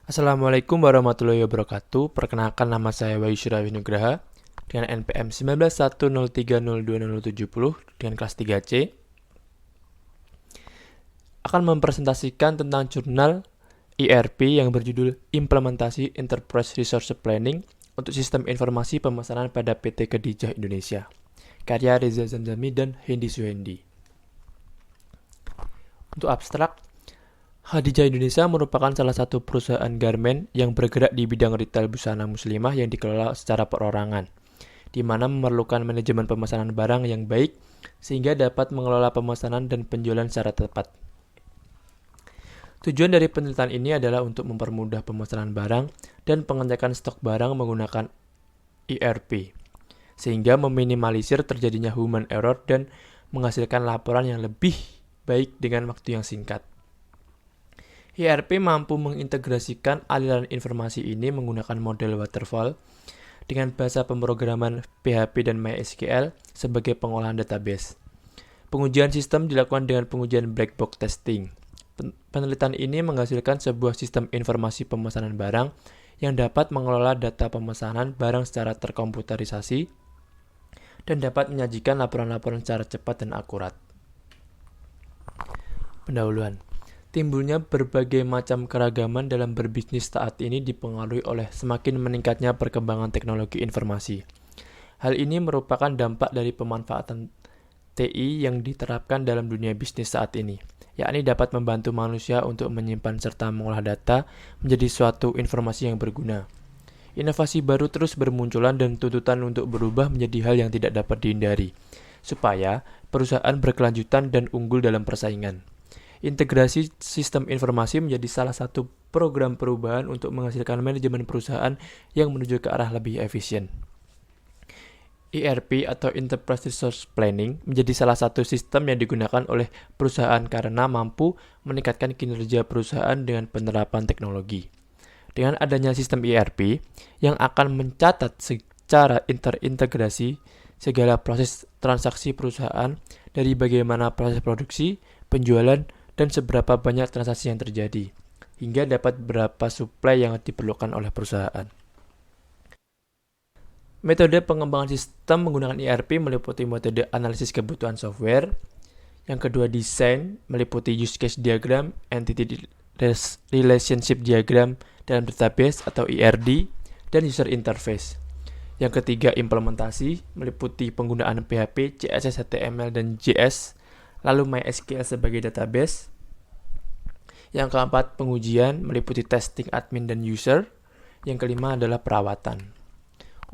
Assalamualaikum warahmatullahi wabarakatuh. Perkenalkan, nama saya Wahyu Syirawi Nugraha dengan NPM 1910302070 dengan kelas 3C. Akan mempresentasikan tentang jurnal ERP yang berjudul Implementasi Enterprise Resource Planning untuk Sistem Informasi Pemesanan pada PT Khadijah Indonesia. Karya Reza Zamzami dan Hendi Suhendi. Untuk abstrak, Khadijah Indonesia merupakan salah satu perusahaan garmen yang bergerak di bidang retail busana muslimah yang dikelola secara perorangan, di mana memerlukan manajemen pemesanan barang yang baik sehingga dapat mengelola pemesanan dan penjualan secara tepat. Tujuan dari penelitian ini adalah untuk mempermudah pemesanan barang dan pengecekan stok barang menggunakan ERP, sehingga meminimalisir terjadinya human error dan menghasilkan laporan yang lebih baik dengan waktu yang singkat. ERP mampu mengintegrasikan aliran informasi ini menggunakan model waterfall dengan bahasa pemrograman PHP dan MySQL sebagai pengolahan database. Pengujian sistem dilakukan dengan pengujian black box testing. Penelitian ini menghasilkan sebuah sistem informasi pemesanan barang yang dapat mengelola data pemesanan barang secara terkomputerisasi dan dapat menyajikan laporan-laporan secara cepat dan akurat. Pendahuluan. Timbulnya berbagai macam keragaman dalam berbisnis saat ini dipengaruhi oleh semakin meningkatnya perkembangan teknologi informasi. Hal ini merupakan dampak dari pemanfaatan TI yang diterapkan dalam dunia bisnis saat ini, yakni dapat membantu manusia untuk menyimpan serta mengolah data menjadi suatu informasi yang berguna. Inovasi baru terus bermunculan dan tuntutan untuk berubah menjadi hal yang tidak dapat dihindari, supaya perusahaan berkelanjutan dan unggul dalam persaingan. Integrasi sistem informasi menjadi salah satu program perubahan untuk menghasilkan manajemen perusahaan yang menuju ke arah lebih efisien. ERP atau Enterprise Resource Planning menjadi salah satu sistem yang digunakan oleh perusahaan karena mampu meningkatkan kinerja perusahaan dengan penerapan teknologi. Dengan adanya sistem ERP yang akan mencatat secara terintegrasi segala proses transaksi perusahaan dari bagaimana proses produksi, penjualan, dan seberapa banyak transaksi yang terjadi, hingga dapat berapa suplai yang diperlukan oleh perusahaan. Metode pengembangan sistem menggunakan ERP meliputi metode analisis kebutuhan software. Yang kedua, desain, meliputi use case diagram, entity relationship diagram dalam database atau ERD, dan user interface. Yang ketiga, implementasi, meliputi penggunaan PHP, CSS, HTML, dan JS, lalu MySQL sebagai database. Yang keempat, pengujian, meliputi testing admin dan user. Yang kelima adalah perawatan.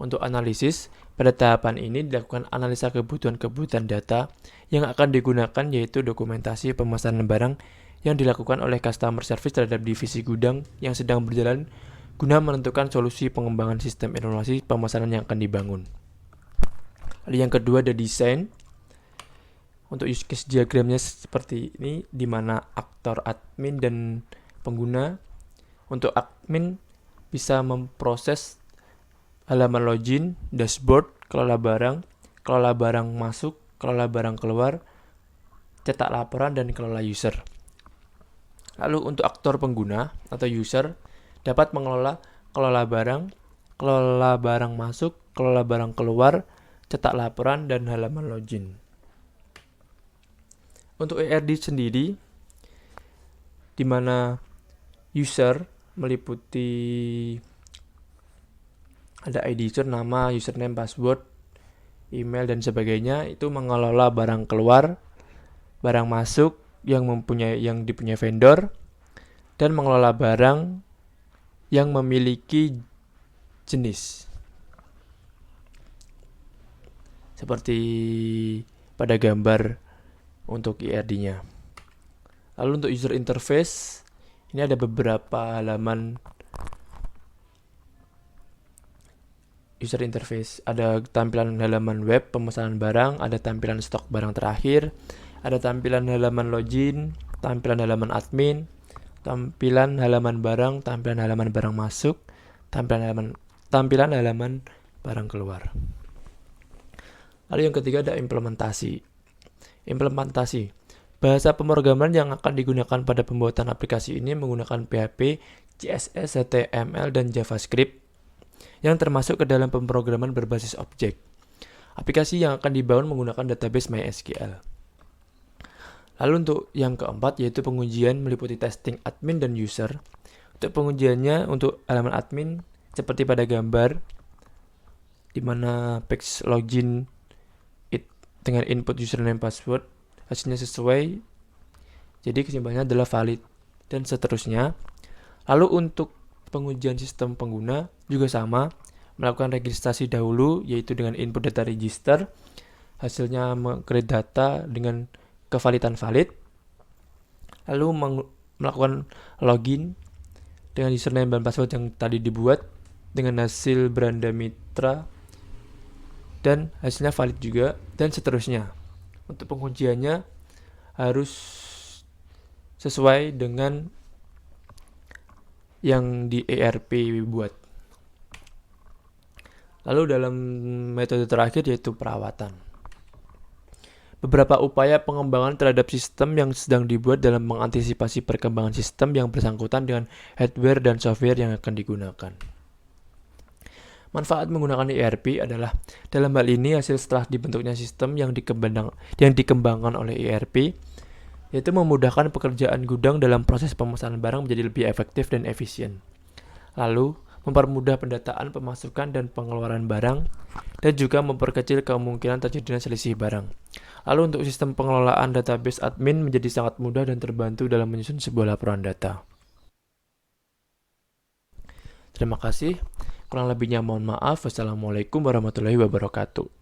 Untuk analisis, pada tahapan ini dilakukan analisa kebutuhan data yang akan digunakan, yaitu dokumentasi pemesanan barang yang dilakukan oleh customer service terhadap divisi gudang yang sedang berjalan guna menentukan solusi pengembangan sistem informasi pemesanan yang akan dibangun. Lalu yang kedua ada desain. Untuk use case diagramnya seperti ini, di mana aktor admin dan pengguna. Untuk admin bisa memproses halaman login, dashboard, kelola barang masuk, kelola barang keluar, cetak laporan, dan kelola user. Lalu untuk aktor pengguna atau user dapat kelola barang masuk, kelola barang keluar, cetak laporan, dan halaman login. Untuk ERD sendiri, di mana user meliputi ada ID user, nama, username, password, email, dan sebagainya, itu mengelola barang keluar, barang masuk yang dipunyai vendor, dan mengelola barang yang memiliki jenis. Seperti pada gambar untuk ERD-nya. Lalu untuk user interface, ini ada beberapa halaman user interface. Ada tampilan halaman web pemesanan barang, ada tampilan stok barang terakhir, ada tampilan halaman login, tampilan halaman admin, tampilan halaman barang, tampilan halaman barang masuk, tampilan halaman barang keluar. Lalu yang ketiga ada implementasi. Bahasa pemrograman yang akan digunakan pada pembuatan aplikasi ini menggunakan PHP, CSS, HTML, dan JavaScript yang termasuk ke dalam pemrograman berbasis objek. Aplikasi yang akan dibangun menggunakan database MySQL. Lalu untuk yang keempat yaitu pengujian meliputi testing admin dan user. Untuk pengujiannya untuk halaman admin seperti pada gambar di mana page login dengan input username password hasilnya sesuai, jadi kesimpulannya adalah valid dan seterusnya. Lalu untuk pengujian sistem pengguna juga sama, melakukan registrasi dahulu yaitu dengan input data register, hasilnya meng-create data dengan kevalidan valid, lalu melakukan login dengan username dan password yang tadi dibuat dengan hasil beranda mitra dan hasilnya valid juga, dan seterusnya. Untuk pengujiannya harus sesuai dengan yang di ERP buat. Lalu dalam metode terakhir yaitu perawatan. Beberapa upaya pengembangan terhadap sistem yang sedang dibuat dalam mengantisipasi perkembangan sistem yang bersangkutan dengan hardware dan software yang akan digunakan. Manfaat menggunakan ERP adalah dalam hal ini hasil setelah dibentuknya sistem yang dikembangkan oleh ERP, yaitu memudahkan pekerjaan gudang dalam proses pemesanan barang menjadi lebih efektif dan efisien. Lalu, mempermudah pendataan, pemasukan, dan pengeluaran barang, dan juga memperkecil kemungkinan terjadinya selisih barang. Lalu untuk sistem pengelolaan database admin menjadi sangat mudah dan terbantu dalam menyusun sebuah laporan data. Terima kasih. Kurang lebihnya mohon maaf. Wassalamualaikum warahmatullahi wabarakatuh.